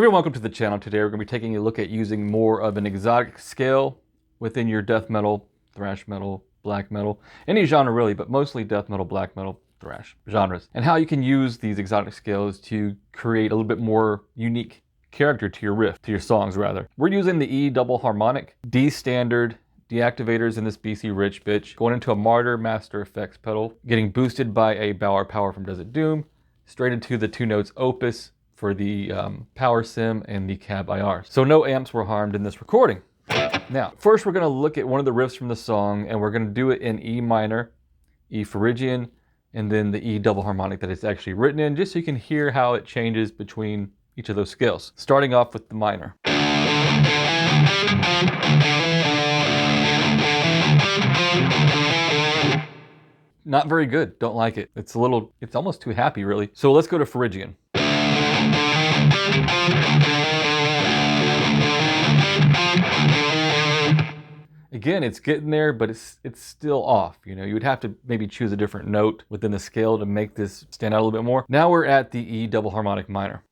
everyone, welcome to the channel. Today we're going to be taking a look at using more of an exotic scale within your death metal, thrash metal, black metal, any genre really, but mostly death metal, black metal, thrash genres, and how you can use these exotic scales to create a little bit more unique character to your riff, to your songs rather. We're using the E double harmonic, D standard, deactivators in this BC Rich bitch, going into a Martyr Master Effects pedal, getting boosted by a Bauer Power from Desert Doom, straight into the 2 notes Opus for the Power Sim and the Cab IR. So no amps were harmed in this recording. Now, first we're going to look at one of the riffs from the song, and we're going to do it in E minor, E Phrygian, and then the E double harmonic that it's actually written in, just so you can hear how it changes between each of those scales. Starting off with the minor. Not very good, don't like it. It's almost too happy really. So let's go to Phrygian. Again, it's getting there, but it's still off. You know, you would have to maybe choose a different note within the scale to make this stand out a little bit more. Now we're at the E double harmonic minor.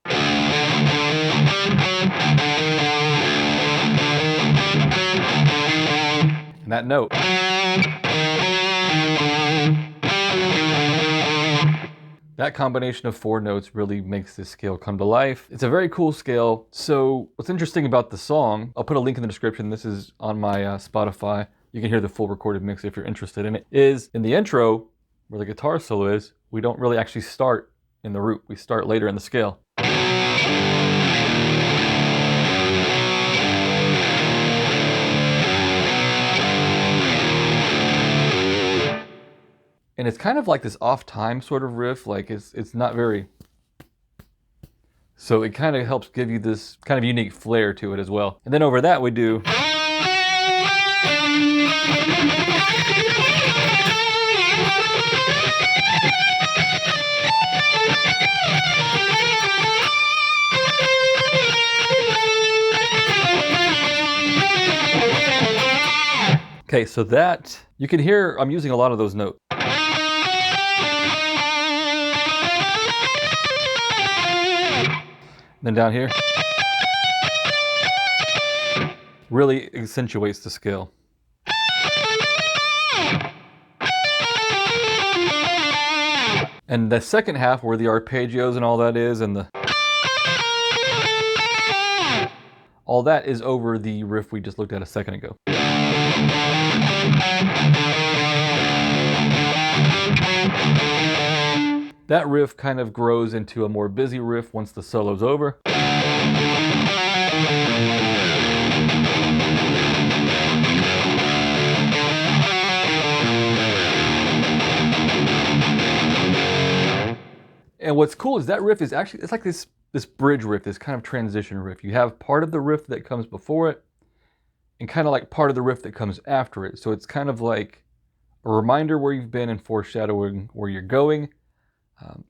And that note. That combination of 4 notes really makes this scale come to life. It's a very cool scale. So what's interesting about the song, I'll put a link in the description. This is on my Spotify. You can hear the full recorded mix if you're interested in it. Is in the intro, where the guitar solo is, we don't really actually start in the root. We start later in the scale. And it's kind of like this off-time sort of riff, like it's not very... So it kind of helps give you this kind of unique flair to it as well. And then over that we do... Okay, so that, you can hear I'm using a lot of those notes. Then down here, really accentuates the scale. And the second half, where the arpeggios and all that is, and all that is over the riff we just looked at a second ago. That riff kind of grows into a more busy riff once the solo's over. And what's cool is that riff is actually, it's like this bridge riff, this kind of transition riff. You have part of the riff that comes before it, and kind of like part of the riff that comes after it. So it's kind of like a reminder where you've been and foreshadowing where you're going.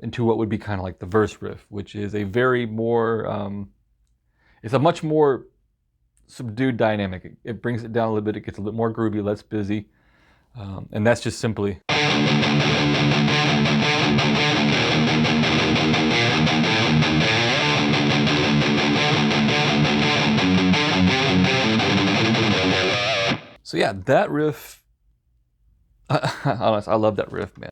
Into what would be kind of like the verse riff, which is a very more, it's a much more subdued dynamic. It brings it down a little bit, it gets a little more groovy, less busy, and that's just simply. So yeah, that riff, honestly, I love that riff, man.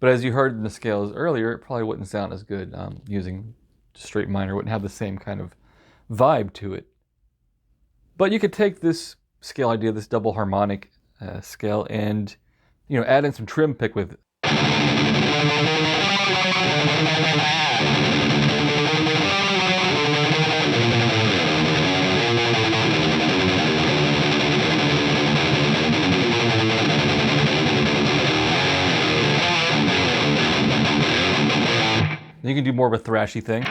But as you heard in the scales earlier, it probably wouldn't sound as good using straight minor. It wouldn't have the same kind of vibe to it. But you could take this scale idea, this double harmonic scale, and add in some trim pick with it. You can do more of a thrashy thing.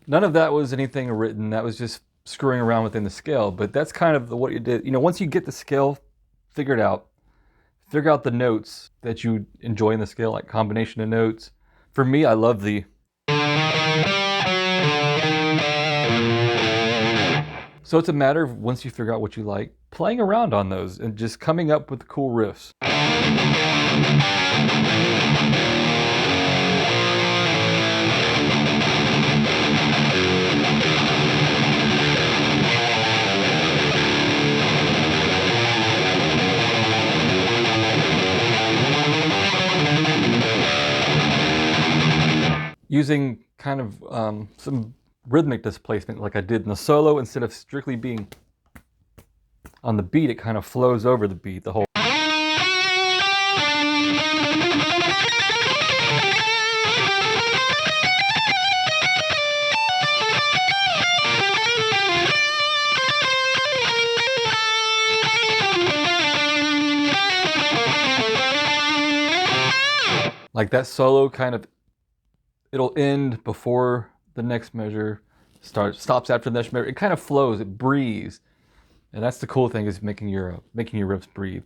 None of that was anything written. That was just screwing around within the scale. But that's kind of what you did. You know, once you get the scale figured out, figure out the notes that you enjoy in the scale, like combination of notes. For me, I love the. So it's a matter of, once you figure out what you like, playing around on those and just coming up with cool riffs. Using kind of some rhythmic displacement like I did in the solo, instead of strictly being on the beat, it kind of flows over the beat, the whole. Like that solo kind of, it'll end before the next measure stops after the next measure. It kind of flows, it breathes. And that's the cool thing, is making your riffs breathe.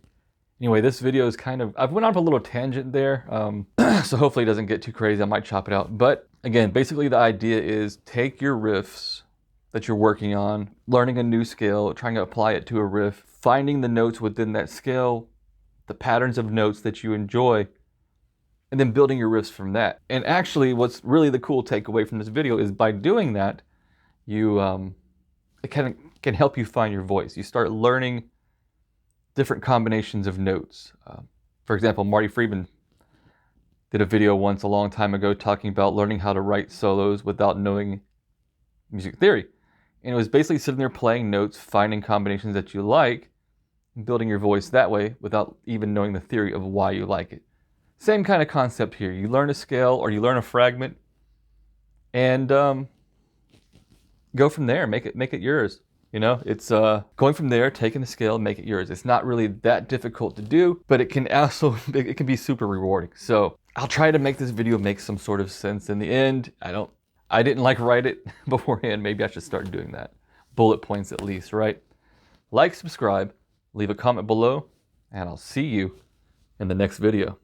Anyway, this video is kind of, I've went off a little tangent there, so hopefully it doesn't get too crazy. I might chop it out. But again, basically the idea is take your riffs that you're working on, learning a new scale, trying to apply it to a riff, finding the notes within that scale, the patterns of notes that you enjoy, and then building your riffs from that. And actually, what's really the cool takeaway from this video is, by doing that, you it can help you find your voice. You start learning different combinations of notes. For example, Marty Friedman did a video once a long time ago talking about learning how to write solos without knowing music theory. And it was basically sitting there playing notes, finding combinations that you like, and building your voice that way without even knowing the theory of why you like it. Same kind of concept here. You learn a scale or you learn a fragment, and go from there. Make it yours. You know, it's going from there, taking the scale, make it yours. It's not really that difficult to do, but it can also be super rewarding. So I'll try to make this video make some sort of sense in the end. I didn't write it beforehand. Maybe I should start doing that. Bullet points at least, right? Like, subscribe, leave a comment below, and I'll see you in the next video.